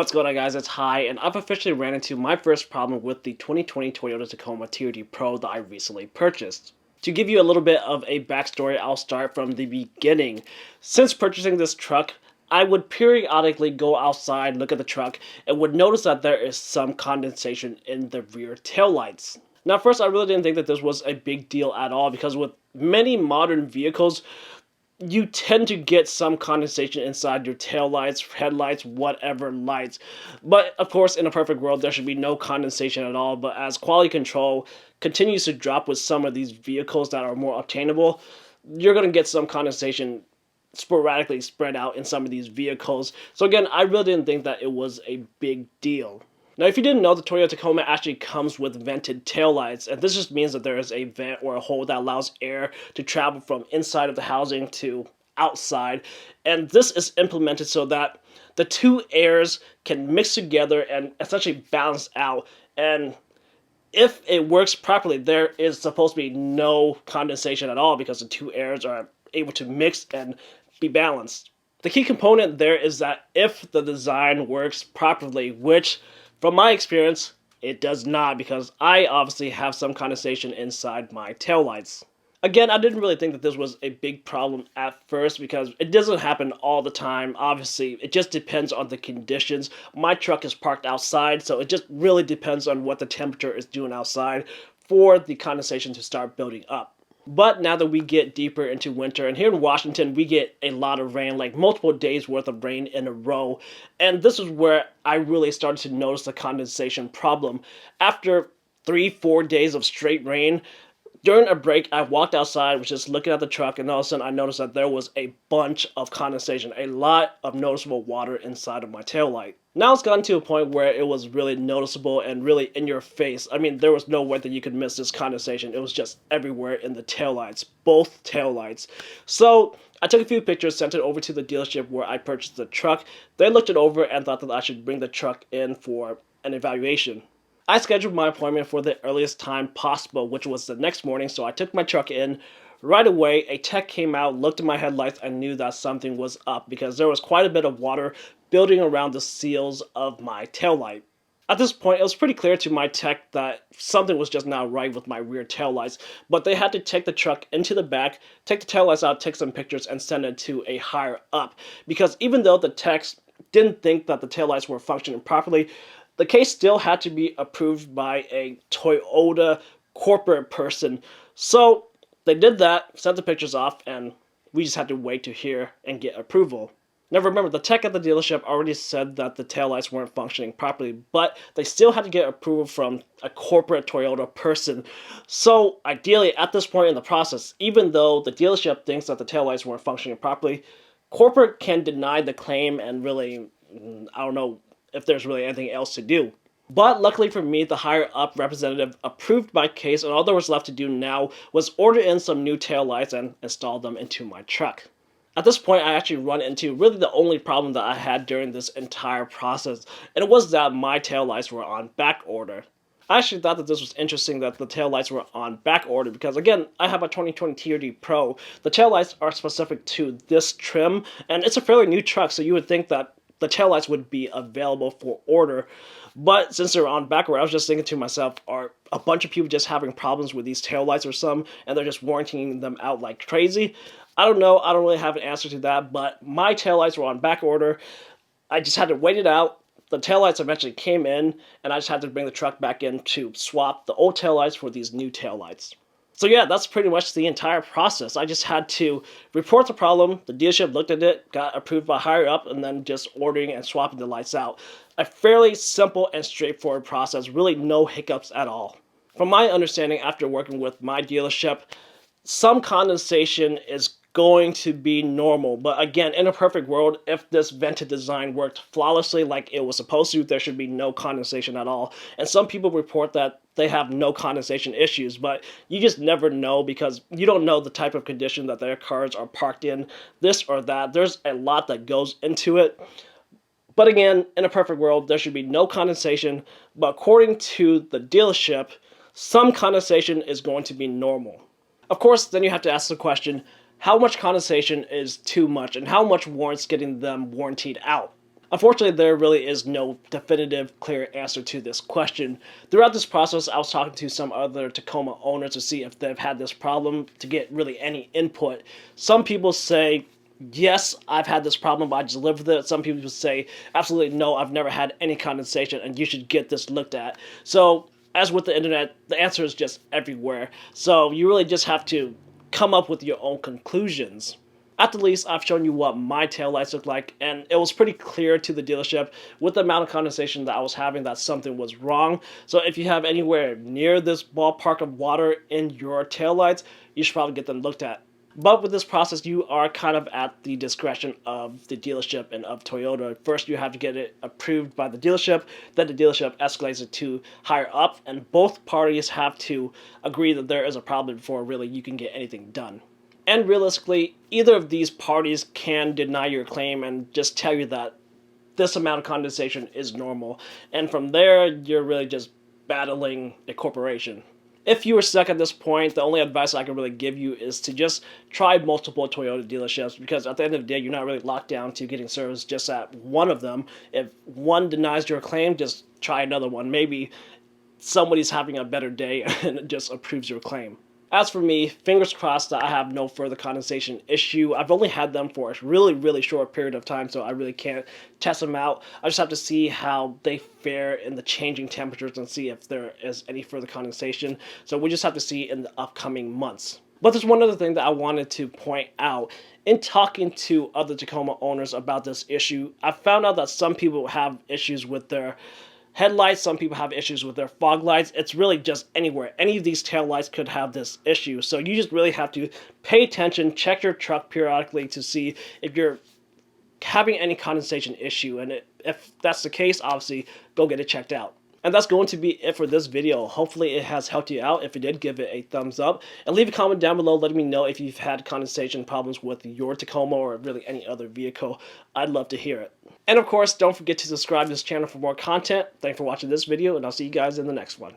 What's going on, guys? It's Hi, and I've officially ran into my first problem with the 2020 Toyota Tacoma TRD Pro that I recently purchased. To give you a little bit of a backstory, I'll start from the beginning. Since purchasing this truck, I would periodically go outside, look at the truck, and would notice that there is some condensation in the rear taillights. Now, first, I really didn't think that this was a big deal at all, because with many modern vehicles, you tend to get some condensation inside your taillights, headlights, whatever lights. But of course, in a perfect world, there should be no condensation at all. But as quality control continues to drop with some of these vehicles that are more obtainable, you're going to get some condensation sporadically spread out in some of these vehicles. So again, I really didn't think that it was a big deal. Now, if you didn't know, the Toyota Tacoma actually comes with vented taillights, and this just means that there is a vent or a hole that allows air to travel from inside of the housing to outside, and this is implemented so that the two airs can mix together and essentially balance out, and if it works properly, there is supposed to be no condensation at all because the two airs are able to mix and be balanced. The key component there is that if the design works properly, which from my experience, it does not, because I obviously have some condensation inside my taillights. Again, I didn't really think that this was a big problem at first because it doesn't happen all the time. Obviously, it just depends on the conditions. My truck is parked outside, so it just really depends on what the temperature is doing outside for the condensation to start building up. But now that we get deeper into winter, and here in Washington, we get a lot of rain, like multiple days worth of rain in a row. And this is where I really started to notice the condensation problem. After 3-4 days of straight rain, during a break, I walked outside, was just looking at the truck, and all of a sudden I noticed that there was a bunch of condensation, a lot of noticeable water inside of my taillight. Now it's gotten to a point where it was really noticeable and really in your face. I mean, there was no way that you could miss this condensation. It was just everywhere in the taillights, both taillights. So I took a few pictures, sent it over to the dealership where I purchased the truck. They looked it over and thought that I should bring the truck in for an evaluation. I scheduled my appointment for the earliest time possible, which was the next morning, so I took my truck in. Right away, a tech came out, looked at my headlights, and knew that something was up because there was quite a bit of water building around the seals of my taillight. At this point, it was pretty clear to my tech that something was just not right with my rear taillights, but they had to take the truck into the back, take the taillights out, take some pictures, and send it to a higher up. Because even though the techs didn't think that the taillights were functioning properly, the case still had to be approved by a Toyota corporate person. So they did that, sent the pictures off, and we just had to wait to hear and get approval. Now remember, the tech at the dealership already said that the taillights weren't functioning properly, but they still had to get approval from a corporate Toyota person. So ideally, at this point in the process, even though the dealership thinks that the taillights weren't functioning properly, corporate can deny the claim and really, I don't know if there's really anything else to do. But luckily for me, the higher up representative approved my case, and all there was left to do now was order in some new taillights and install them into my truck. At this point, I actually run into really the only problem that I had during this entire process, and it was that my taillights were on back order. I actually thought that this was interesting that the taillights were on back order because, again, I have a 2020 TRD Pro. The taillights are specific to this trim, and it's a fairly new truck, so you would think that the taillights would be available for order. But since they're on back order, I was just thinking to myself, are a bunch of people just having problems with these taillights or something, and they're just warranting them out like crazy? I don't know. I don't really have an answer to that, but my taillights were on back order. I just had to wait it out. The taillights eventually came in, and I just had to bring the truck back in to swap the old taillights for these new taillights. So yeah, that's pretty much the entire process. I just had to report the problem, the dealership looked at it, got approved by higher up, and then just ordering and swapping the lights out. A fairly simple and straightforward process, really no hiccups at all. From my understanding after working with my dealership, some condensation is going to be normal, but again, in a perfect world, if this vented design worked flawlessly like it was supposed to, there should be no condensation at all. And some people report that they have no condensation issues, but you just never know because you don't know the type of condition that their cars are parked in, this or that. There's a lot that goes into it. But again, in a perfect world, there should be no condensation, but according to the dealership, some condensation is going to be normal. Of course, then you have to ask the question, how much condensation is too much, and how much warrants getting them warrantied out? Unfortunately, there really is no definitive, clear answer to this question. Throughout this process, I was talking to some other Tacoma owners to see if they've had this problem, to get really any input. Some people say, yes, I've had this problem, but I just live with it. Some people say, absolutely no, I've never had any condensation, and you should get this looked at. So, as with the internet, the answer is just everywhere. So, you really just have to come up with your own conclusions. At the least, I've shown you what my taillights look like, and it was pretty clear to the dealership with the amount of condensation that I was having that something was wrong. So if you have anywhere near this ballpark of water in your taillights, you should probably get them looked at. But with this process, you are kind of at the discretion of the dealership and of Toyota. First, you have to get it approved by the dealership, then the dealership escalates it to higher up, and both parties have to agree that there is a problem before really you can get anything done. And realistically, either of these parties can deny your claim and just tell you that this amount of condensation is normal. And from there, you're really just battling a corporation. If you are stuck at this point, the only advice I can really give you is to just try multiple Toyota dealerships, because at the end of the day, you're not really locked down to getting service just at one of them. If one denies your claim, just try another one. Maybe somebody's having a better day and it just approves your claim. As for me, fingers crossed that I have no further condensation issue. I've only had them for a really short period of time, so I really can't test them out. I just have to see how they fare in the changing temperatures and see if there is any further condensation. So we just have to see in the upcoming months. But there's one other thing that I wanted to point out. In talking to other Tacoma owners about this issue, I found out that some people have issues with their headlights, some people have issues with their fog lights. It's really just anywhere. Any of these tail lights could have this issue. So you just really have to pay attention, check your truck periodically to see if you're having any condensation issue. And if that's the case, obviously, go get it checked out. And that's going to be it for this video. Hopefully it has helped you out. If it did, give it a thumbs up. And leave a comment down below letting me know if you've had condensation problems with your Tacoma or really any other vehicle. I'd love to hear it. And of course, don't forget to subscribe to this channel for more content. Thanks for watching this video, and I'll see you guys in the next one.